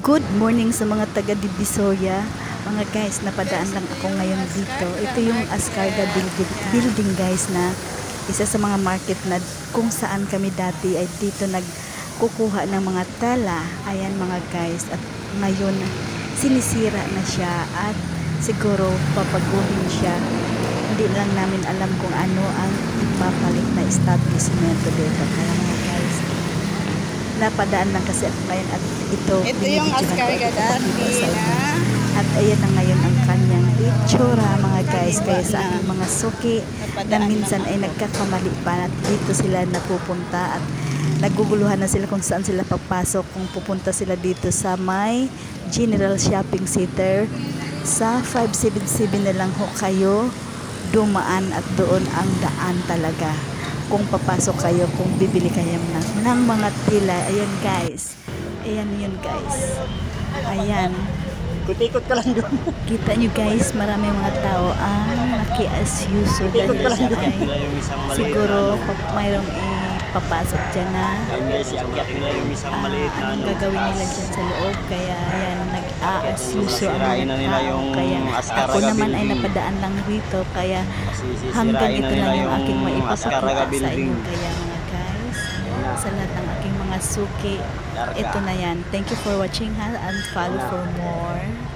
Good morning sa mga taga Divisoria. Mga guys, napadaan lang ako ngayon dito. Ito yung Ascarga building guys, na isa sa mga market na kung saan kami dati ay dito nagkukuha ng mga tela. Ayan mga guys, at ngayon sinisira na siya at siguro papaguhin siya. Hindi lang namin alam kung ano ang ipapalit na establishment dito. Kaya mga guys, napadaan lang kasi ako ngayon at ito yung Ascarga dati na. At ayan na ngayon ang kanyang itsura mga guys. Kaya sa aking mga suki na minsan ay nagkakamali pa at dito sila napupunta at naguguluhan na sila kung saan sila papasok, kung pupunta sila dito sa may General Shopping Center. Sa 577 na lang ho kayo dumaan at doon ang daan talaga kung papasok kayo, kung bibili kayo ng mga tila. Ayan guys, ayan yun guys, ayan, Kutikot ka lang doon. kita nyo guys, marami mga tao ang nakiasyuso dahil siya ay siguro mayroong papasok dyan na anong gagawin nila dyan sa loob. Kaya ayan, nag-aasyuso ang mga tao. Kaya ako naman ay napadaan lang rito, kaya hanggang ito lang yung aking maipapakita sa inyo. Kaya mga guys, sa lahat ng aking mga suki, ito na yan. Thank you for watching and follow for more.